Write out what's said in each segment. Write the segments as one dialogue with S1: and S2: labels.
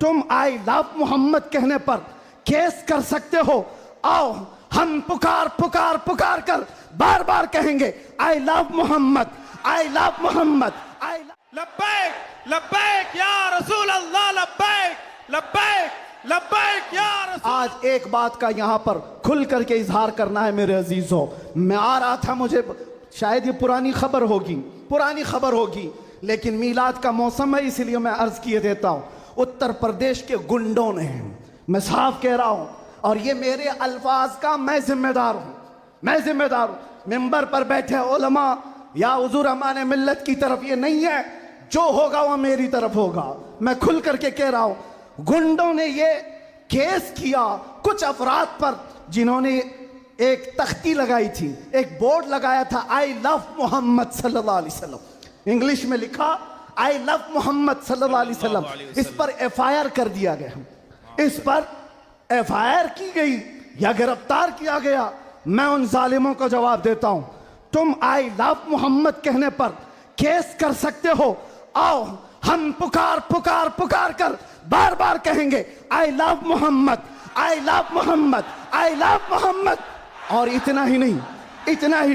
S1: तुम आई लव मोहम्मद कहने पर केस कर सकते हो। आओ हम पुकार पुकार पुकार कर बार बार कहेंगे I love Mohammad, I love Mohammad, I
S2: लब्बैक लब्बैक या रसूल अल्लाह, लब्बैक लब्बैक लब्बैक या रसूल।
S1: आज एक बात का यहाँ पर खुल करके इजहार करना है मेरे अजीजों। मैं आ रहा था, मुझे शायद ये पुरानी खबर होगी, लेकिन मीलाद का मौसम है इसलिए मैं अर्ज किए देता हूँ। उत्तर प्रदेश के गुंडों ने, मैं साफ कह रहा हूँ, और ये मेरे अल्फाज का मैं जिम्मेदार हूँ। मिंबर पर बैठे उलमा या हुजूर अमान मिल्लत की तरफ ये नहीं है, जो होगा वह मेरी तरफ होगा। मैं खुल करके कह रहा हूँ, गुंडों ने ये केस किया कुछ अफराद पर जिन्होंने एक तख्ती लगाई थी, एक बोर्ड लगाया था आई लव मोहम्मद सल्लल्लाहु अलैहि वसल्लम, इंग्लिश में लिखा आई लव मोहम्मद सल्लल्लाहु अलैहि वसल्लम। इस पर एफआईआर कर दिया गया, इस पर एफआईआर की गई या गिरफ्तार किया गया। मैं उन जालिमों को जवाब देता हूं, तुम आई लव मोहम्मद कहने पर केस कर सकते हो। आओ हम पुकार पुकार पुकार कर बार बार कहेंगे I love Mohammad, I love Mohammad, I love Mohammad. और इतना ही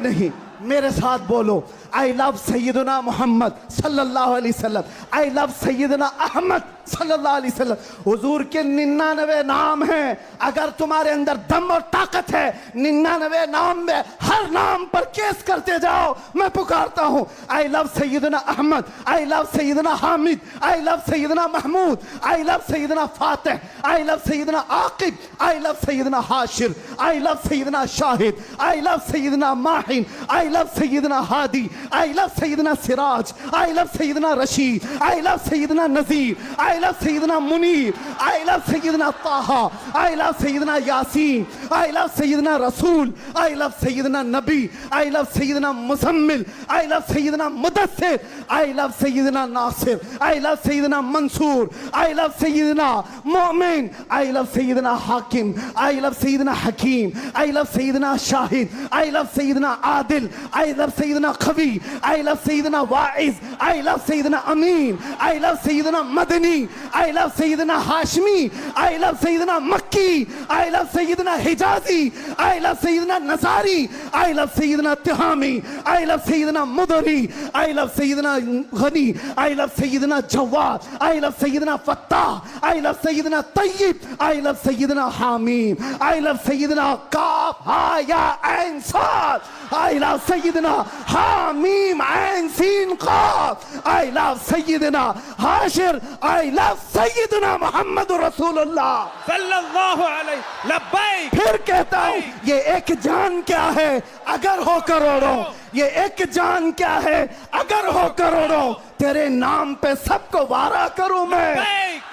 S1: नहीं, मेरे साथ बोलो आई लव सैयदना मोहम्मद सल्लल्लाहु अलैहि वसल्लम, आई लव सैयदना अहमद सल्लल्लाहु अलैहि वसल्लम। हुजूर के 99 नाम हैं, अगर तुम्हारे अंदर दम और ताकत है 99 नाम में हर नाम पर केस करते जाओ। मैं पुकारता हूं आई लव सैयदना अहमद, आई लव सैयदना हामिद, आई लव सैयदना महमूद, आई लव सैयदना फातिह, आई लव सैयदना आकिब, आई लव सैयदना हाशिर, आई लव सैयदना शाहिद, आई लव सैयदना माहिन, आई लव सैयदना हादी, आई लव सैयदना सिराज, आई लव सैयदना रशीद, आई लव सैयदना नजीर, आई लव सैयदना मुनीर, आई लव सैयदना ताहा, आई लव सैयदना यासीन, आई लव सैयदना रसूल, आई लव सैयदना नबी, आई लव सैयदना मुजम्मिल, आई लव सैयदना मुदस्सिर, आई लव सैयदना नासिर, आई लव सैयदना मंसूर, आई लव सैयदना मोमिन, आई लव सैयदना हाकिम, आई लव सैयदना हकीम, आई लव सैयदना शाहिद, आई लव सैयदना आदिल, आई लव सैयदना खबी, आई लव सैयदना वाइज, आई लव सैयदना अमीन, आई लव सैयदना मदनी, आई लव सैयदना हाशमी, आई लव सैयदना मक्की, आई लव सैयदना हिजाजी, आई लव सैयदना नसारी, आई लव सैयदना तिहामी, आई लव सैयदना मुदरी, आई लव सैयदना गनी, आई लव सैयदना जवाद, आई लव सैयदना फत्ताह, आई लव सैयदना तय्यब, आई लव सैयदना हामीम, आई लव सैयदना काफ हा या ऐन साद, आई लव सैयदना हामीम ऐन सीन काफ, आई लव सैयदना हाशिर, आई लव सैयदना मोहम्मद रसूलुल्लाह
S2: सल्लल्लाहु अलैहि। लब्बैक।
S1: फिर कहता हूं ये एक जान क्या है अगर हो करोड़ों, ये एक जान क्या है अगर हो करोड़ों। तेरे नाम पे सबको वारा करूं मैं,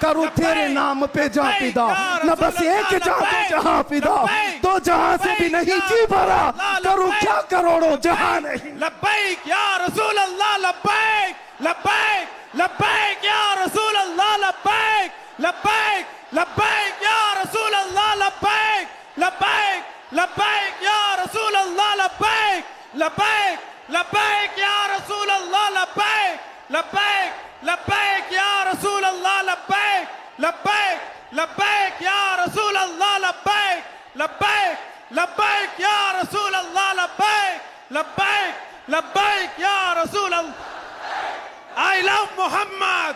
S1: करूं तेरे नाम पे जहां फिदा, न बस एक जान पे जहां फिदा, दो जहां से भी नहीं जी भरा, करूं क्या करोड़ों जहां नहीं।
S2: लब्बैक या रसूल अल्लाह, लब्बैक लब्बैक लब्बैक या रसूल अल्लाह, लब्बैक लब्बैक लब्बैक या रसूल अल्लाह, लब्बैक लब्बैक लब्बैक या रसूल अल्लाह, लब्बैक लब्बैक लब्बैक या रसूल अल्लाह, लब्बैक लब्बैक लब्बैक या रसूल अल्लाह, लब्बैक लब्बैक लब्बैक या रसूल अल्लाह, लब्बैक लब्बैक लब्बैक या रसूल अल्लाह, लब्बैक लब्बैक लब्बैक या रसूल अल्लाह। आई लव मोहम्मद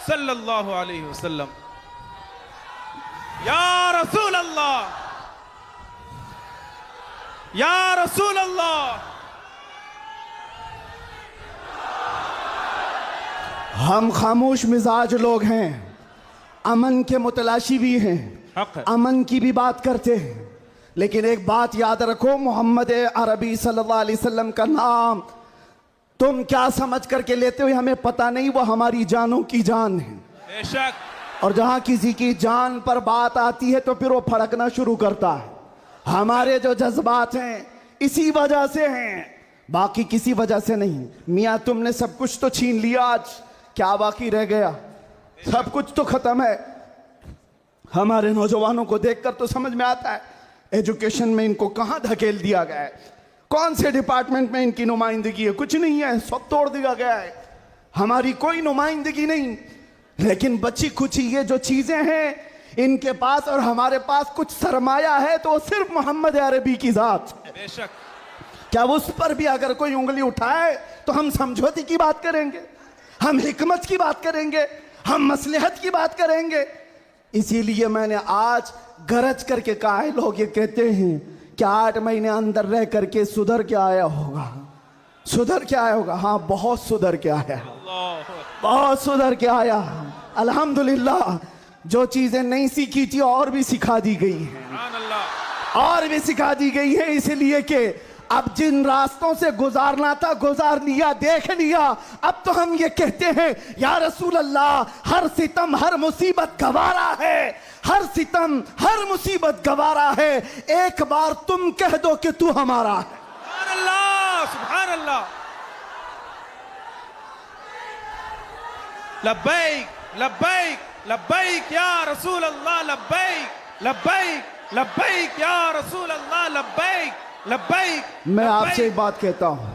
S2: सल्लल्लाहु अलैहि वसल्लम या रसूल अल्लाह, या रसूल अल्लाह।
S1: हम खामोश मिजाज लोग हैं, अमन के मुतलाशी भी हैं, अमन की भी बात करते हैं, लेकिन एक बात याद रखो, मोहम्मद अरबी सल्लल्लाहु अलैहि वसल्लम का नाम तुम क्या समझ करके लेते हो हमें पता नहीं, वो हमारी जानों की जान है
S2: बेशक।
S1: और जहां किसी की जान पर बात आती है तो फिर वो फड़कना शुरू करता है। हमारे जो जज्बात हैं इसी वजह से हैं, बाकी किसी वजह से नहीं। मियाँ तुमने सब कुछ तो छीन लिया, आज क्या बाकी रह गया? सब कुछ तो खत्म है। हमारे नौजवानों को देखकर तो समझ में आता है एजुकेशन में इनको कहां धकेल दिया गया है, कौन से डिपार्टमेंट में इनकी नुमाइंदगी है? कुछ नहीं है, सब तोड़ दिया गया है। हमारी कोई नुमाइंदगी नहीं। लेकिन बची कुछ ये जो चीजें हैं इनके पास और हमारे पास कुछ सरमाया है तो वो सिर्फ मोहम्मद अरबी की जात है।
S2: बेशक।
S1: क्या उस पर भी अगर कोई उंगली उठाए तो हम समझौते की बात करेंगे, हम हिकमत की बात करेंगे, हम मसलहत की बात करेंगे। इसीलिए मैंने आज गरज करके कहा है, लोग ये कहते हैं कि 8 महीने अंदर रह करके सुधर के आया होगा, सुधर के आया होगा। हाँ, बहुत सुधर के आया, बहुत सुधर के आया। अल्हम्दुलिल्लाह, जो चीजें नहीं सीखी थी और भी सिखा दी गई हैं, और भी सिखा दी गई है। इसलिए कि अब जिन रास्तों से गुजारना था गुजार लिया, देख लिया। अब तो हम ये कहते हैं या रसूल अल्लाह, हर सितम हर मुसीबत गवारा है, हर सितम हर मुसीबत गवारा है, एक बार तुम कह दो कि तू हमारा है।
S2: सुभान अल्लाह, सुभान अल्लाह। लब्बैक लब्बैक लब्बैक या रसूल अल्लाह, लब्बैक लब्बैक लब्बैक या रसूल अल्लाह, लब्बैक लब्बैक।
S1: मैं आपसे एक बात कहता हूं,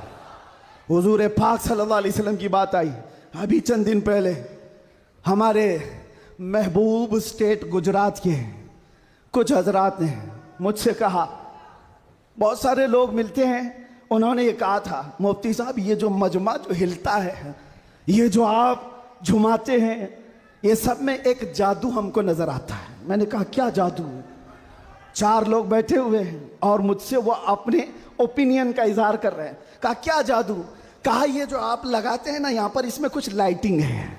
S1: हुजूर पाक सल्लल्लाहु अलैहि वसल्लम की बात आई अभी चंद दिन पहले। हमारे महबूब स्टेट गुजरात के कुछ हजरात ने मुझसे कहा, बहुत सारे लोग मिलते हैं, उन्होंने ये कहा था, मुफ्ती साहब ये जो मजमा जो हिलता है, ये जो आप झुमाते हैं, ये सब में एक जादू हमको नजर आता है। मैंने कहा क्या जादू? 4 लोग बैठे हुए हैं और मुझसे वो अपने ओपिनियन का इजहार कर रहे हैं। कहा क्या जादू? कहा ये जो आप लगाते हैं ना यहाँ पर, इसमें कुछ लाइटिंग है,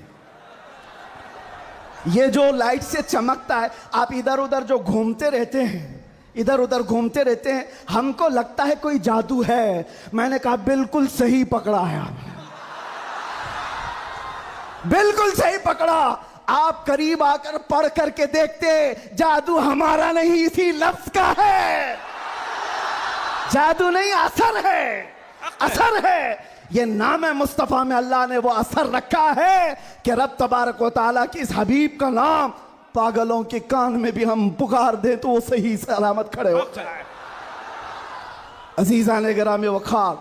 S1: ये जो लाइट से चमकता है, आप इधर उधर जो घूमते रहते हैं, इधर उधर घूमते रहते हैं, हमको लगता है कोई जादू है। मैंने कहा बिल्कुल सही पकड़ा है आपने, बिल्कुल सही पकड़ा। आप करीब आकर पढ़ करके देखते, जादू हमारा नहीं इसी लफ्ज का है, जादू नहीं असर है, असर है। ये नाम है मुस्तफा में अल्लाह ने वो असर रखा है कि रब तबारक व तआला की इस हबीब का नाम पागलों के कान में भी हम पुकार दें तो वो सही सलामत खड़े हो जाए। अजीज़ान गिरामी वक़ार,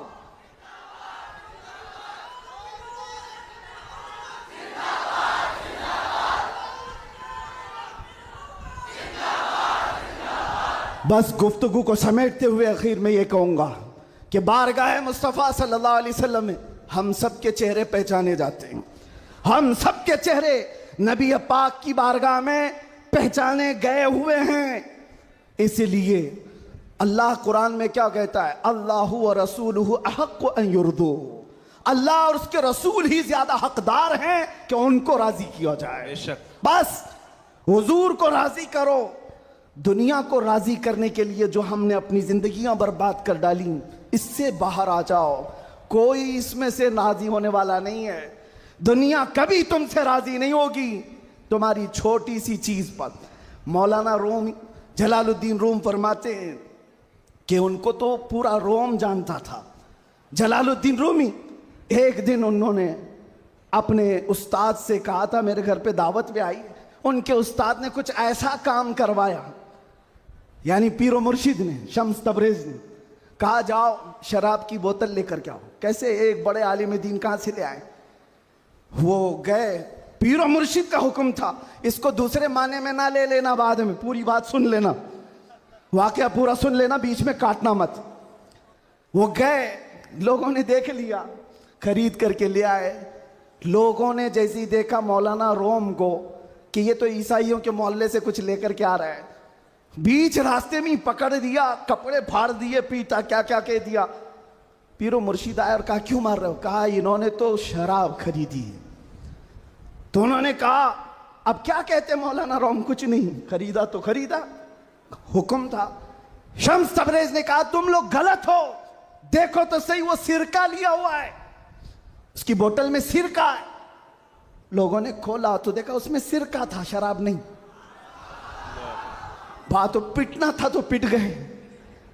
S1: बस गुफ्तगू को समेटते हुए आखिर में ये कहूँगा कि बारगाह मुस्तफ़ा सल्लल्लाहु अलैहि वसल्लम में हम सब के चेहरे पहचाने जाते हैं, हम सब के चेहरे नबी पाक की बारगाह में पहचाने गए हुए हैं। इसलिए अल्लाह कुरान में क्या कहता है, अल्लाहु व रसूलुहु अहक्कु अन युर्दू, अल्लाह और उसके रसूल ही ज्यादा हकदार हैं कि उनको राजी किया जाए। बस हुजूर को राजी करो। दुनिया को राजी करने के लिए जो हमने अपनी जिंदगियां बर्बाद कर डाली, इससे बाहर आ जाओ। कोई इसमें से राजी होने वाला नहीं है। दुनिया कभी तुमसे राजी नहीं होगी तुम्हारी छोटी सी चीज पर। मौलाना रूम जलालुद्दीन रूम फरमाते हैं कि उनको तो पूरा रोम जानता था। जलालुद्दीन रूमी, एक दिन उन्होंने अपने उस्ताद से कहा था, मेरे घर पे दावत में आई, उनके उस्ताद ने कुछ ऐसा काम करवाया, यानी पीरो मुर्शिद ने, शम्स तबरेज ने कहा जाओ शराब की बोतल लेकर के आओ। कैसे? एक बड़े आलिम दीन कहाँ से ले आए? वो गए, पीरो मुर्शिद का हुक्म था, इसको दूसरे माने में ना ले लेना, बाद में पूरी बात सुन लेना, वाकया पूरा सुन लेना, बीच में काटना मत। वो गए, लोगों ने देख लिया, खरीद करके ले आए। लोगों ने जैसे ही देखा मौलाना रोम को कि ये तो ईसाइयों के मोहल्ले से कुछ लेकर के आ रहा है, बीच रास्ते में पकड़ दिया, कपड़े फाड़ दिए, पीटा, क्या क्या कह दिया। पीरो मुर्शिद आया और कहा क्यों मार रहे हो? कहा इन्होंने तो शराब खरीदी। तो उन्होंने कहा अब क्या कहते मौलाना रोम? कुछ नहीं, खरीदा तो खरीदा, हुक्म था। शम्स तबरेज ने कहा तुम लोग गलत हो, देखो तो सही, वो सिरका लिया हुआ है, उसकी बोतल में सिरका है। लोगों ने खोला तो देखा उसमें सिरका था, शराब नहीं। बात तो पिटना था तो पिट गए,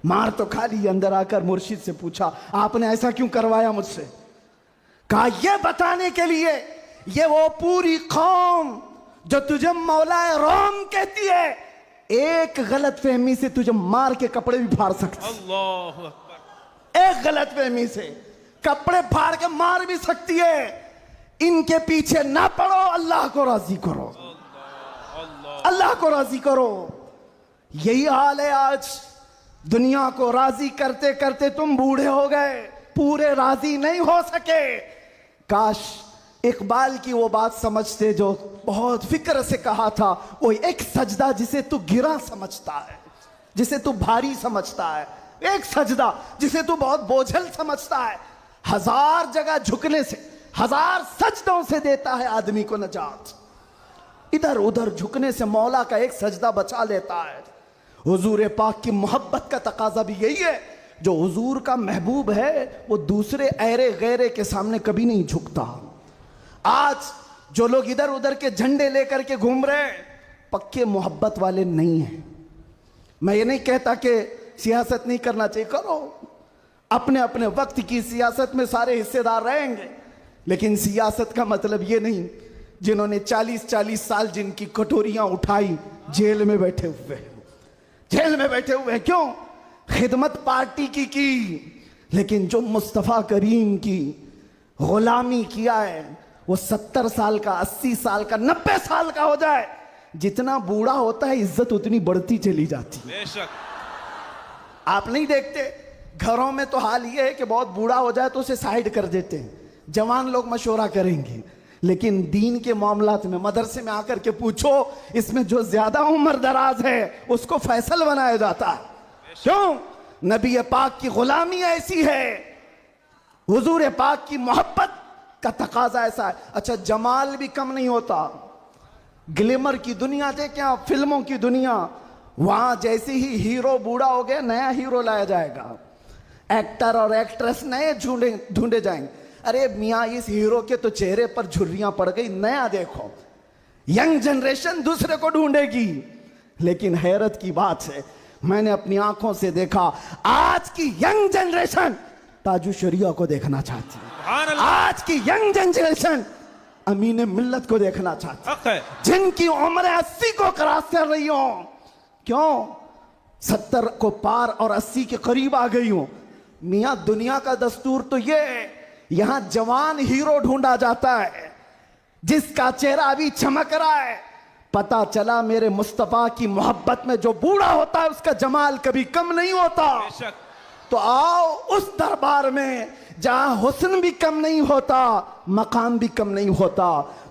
S1: मार तो खा ली। अंदर आकर मुर्शिद से पूछा आपने ऐसा क्यों करवाया मुझसे? कहा ये बताने के लिए, ये वो पूरी कौम जो तुझे मौलाए रोम कहती है, एक गलत फहमी से तुझे मार के कपड़े भी फाड़ सकती है।
S2: अल्लाहु अकबर।
S1: एक गलत फहमी से कपड़े फाड़ के मार भी सकती है। इनके पीछे ना पड़ो, अल्लाह को राजी करो, अल्लाह को राजी करो। यही हाल है आज। दुनिया को राजी करते करते तुम बूढ़े हो गए, पूरे राजी नहीं हो सके। काश इकबाल की वो बात समझते जो बहुत फिक्र से कहा था, वो एक सजदा जिसे तू गिरा समझता है, जिसे तू भारी समझता है, एक सजदा जिसे तू बहुत बोझल समझता है, 1000 जगह झुकने से, 1000 सजदों से देता है आदमी को नजात। इधर उधर झुकने से मौला का एक सजदा बचा लेता है। हुजूर पाक की मोहब्बत का तकाजा भी यही है। जो हुजूर का महबूब है वो दूसरे ऐरे गैरे के सामने कभी नहीं झुकता। आज जो लोग इधर उधर के झंडे लेकर के घूम रहे हैं, पक्के मोहब्बत वाले नहीं हैं। मैं ये नहीं कहता कि सियासत नहीं करना चाहिए, करो, अपने अपने वक्त की सियासत में सारे हिस्सेदार रहेंगे, लेकिन सियासत का मतलब ये नहीं जिन्होंने 40-40 साल जिनकी कटोरियां उठाई जेल में बैठे हुए, जेल में बैठे हुए। क्यों? खिदमत पार्टी की, लेकिन जो मुस्तफ़ा करीम की गुलामी किया है, वो 70 साल का, 80 साल का, 90 साल का हो जाए, जितना बूढ़ा होता है इज्जत उतनी बढ़ती चली जाती है।
S2: बेशक।
S1: आप नहीं देखते घरों में तो हाल ये है कि बहुत बूढ़ा हो जाए तो उसे साइड कर देते हैं, जवान लोग मशवरा करेंगे, लेकिन दीन के मामलात में मदरसे में आकर के पूछो, इसमें जो ज्यादा उम्र दराज है उसको फैसल बनाया जाता है। क्यों? नबी पाक की गुलामी ऐसी है, हुजूर पाक की मोहब्बत का तकाजा ऐसा है। अच्छा, जमाल भी कम नहीं होता। ग्लैमर की दुनिया देखें आप, फिल्मों की दुनिया, वहां जैसे ही हीरो बूढ़ा हो गया नया हीरो लाया जाएगा, एक्टर और एक्ट्रेस नए ढूंढे जाएंगे। अरे मियाँ, इस हीरो के तो चेहरे पर झुर्रियां पड़ गई, नया देखो। यंग जनरेशन दूसरे को ढूंढेगी। लेकिन हैरत की बात है, मैंने अपनी आंखों से देखा, आज की यंग जनरेशन ताजु शरिया को देखना चाहती है। आज की यंग जनरेशन अमीन मिल्लत को देखना चाहती है, जिनकी उम्र 80 को क्रॉस कर रही हो। क्यों? 70 को पार और 80 के करीब आ गई हो। मियां, दुनिया का दस्तूर तो ये है, यहां जवान हीरो ढूंढा जाता है जिसका चेहरा अभी चमक रहा है। पता चला मेरे मुस्तफा की मोहब्बत में जो बूढ़ा होता है उसका जमाल कभी कम नहीं होता। तो आओ उस दरबार में जहां हुस्न भी कम नहीं होता, मकाम भी कम नहीं होता।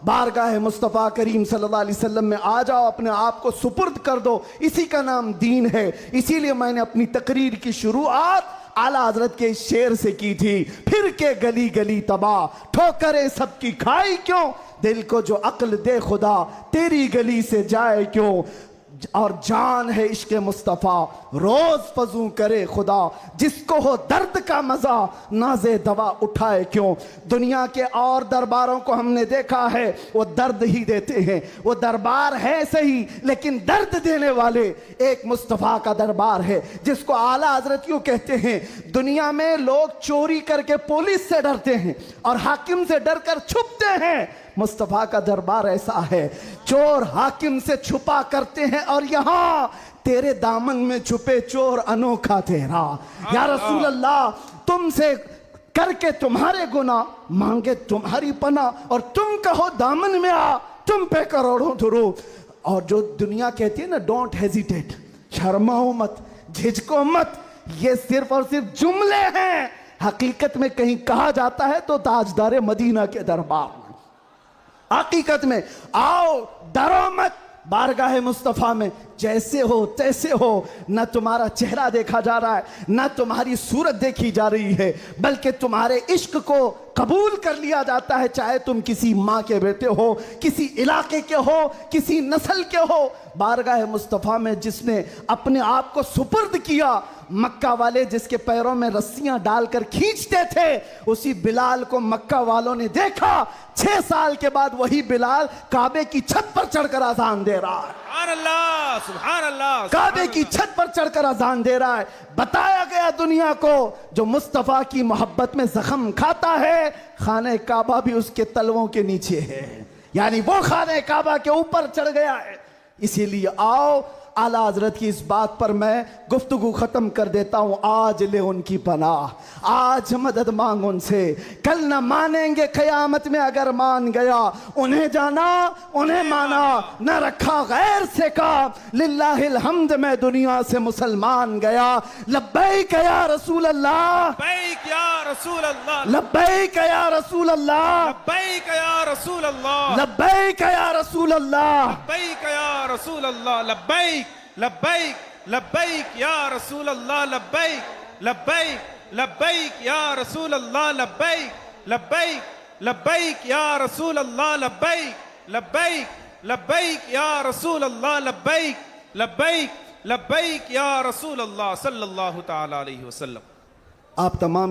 S1: बारगाह मुस्तफ़ा करीम सल्लल्लाहु अलैहि वसल्लम में आ जाओ, अपने आप को सुपुर्द कर दो, इसी का नाम दीन है। इसीलिए मैंने अपनी तकरीर की शुरुआत आला हजरत के शेर से की थी, फिर के गली गली तबाह, ठोकरें सबकी खाई क्यों, दिल को जो अक्ल दे खुदा, तेरी गली से जाए क्यों। और जान है इश्क मुस्तफ़ा, रोज फजू करे खुदा, जिसको हो दर्द का मजा, नाजे दवा उठाए क्यों। दुनिया के और दरबारों को हमने देखा है, वो दर्द ही देते हैं। वो दरबार है सही, लेकिन दर्द देने वाले एक मुस्तफ़ा का दरबार है, जिसको आला हजरत क्यों कहते हैं। दुनिया में लोग चोरी करके पुलिस से डरते हैं और हाकिम से डर कर छुपते हैं। मुस्तफ़ा का दरबार ऐसा है, चोर हाकिम से छुपा करते हैं, और यहां तेरे दामन में छुपे चोर अनोखा तेरा। या रसूल अल्लाह, तुमसे करके तुम्हारे गुनाह, मांगे तुम्हारी पना, और तुम कहो दामन में आ, तुम पे करोड़ों दुरूद। और जो दुनिया कहती है ना, डोंट हेजिटेट, शर्माओ मत, झिझको मत, ये सिर्फ और सिर्फ जुमले हैं। हकीकत में कहीं कहा जाता है तो ताजदार मदीना के दरबार में, हकीकत में आओ, डरो मत, बारगाह मुस्तफ़ा में जैसे हो तैसे हो। न तुम्हारा चेहरा देखा जा रहा है, न तुम्हारी सूरत देखी जा रही है, बल्कि तुम्हारे इश्क को कबूल कर लिया जाता है, चाहे तुम किसी माँ के बेटे हो, किसी इलाके के हो, किसी नस्ल के हो। बारगाह मुस्तफ़ा में जिसने अपने आप को सुपुर्द किया, मक्का वाले जिसके पैरों में रस्सियां डालकर खींचते थे, उसी बिलाल को मक्का वालों ने देखा। 6 साल के बाद वही बिलाल काबे की छत पर चढ़कर अजान दे रहा है।
S2: सुभान अल्लाह, सुभान अल्लाह।
S1: काबे की छत पर चढ़कर अजान दे रहा है। बताया गया दुनिया को, जो मुस्तफ़ा की मोहब्बत में जख्म खाता है, खाने काबा भी उसके तलवों के नीचे है, यानी वो खाने काबा के ऊपर चढ़ गया है। इसीलिए आओ, आला हजरत की इस बात पर मैं गुफ्तगू ख़त्म कर देता हूँ। आज ले उनकी पनाह, आज मदद मांग उनसे, कल न मानेंगे क़यामत में अगर मान गया। उन्हें जाना उन्हें माना, न रखा गैर से का, लिल्लाहिल हम्द में दुनिया से मुसलमान गया। लब्बैक या रसूल अल्लाह,
S2: लब्बैक या रसूल अल्लाह,
S1: लब्बैक या रसूल अल्लाह,
S2: लब्बैक या रसूल अल्लाह,
S1: लब्बैक या रसूल अल्लाह,
S2: लब्बैक या रसूल अल्लाह, लब्बैक लब्बैक लब्बैक या रसूल अल्लाह, लब्बैक लब्बैक लब्बैक या रसूल अल्लाह, लब्बैक लब्बैक लब्बैक या रसूल अल्लाह, लब्बैक लब्बैक लब्बैक या रसूल अल्लाह, लब्बैक लब्बैक लब्बैक या रसूल अल्लाह सल्लल्लाहु तआला अलैहि वसल्लम।
S1: आप तमाम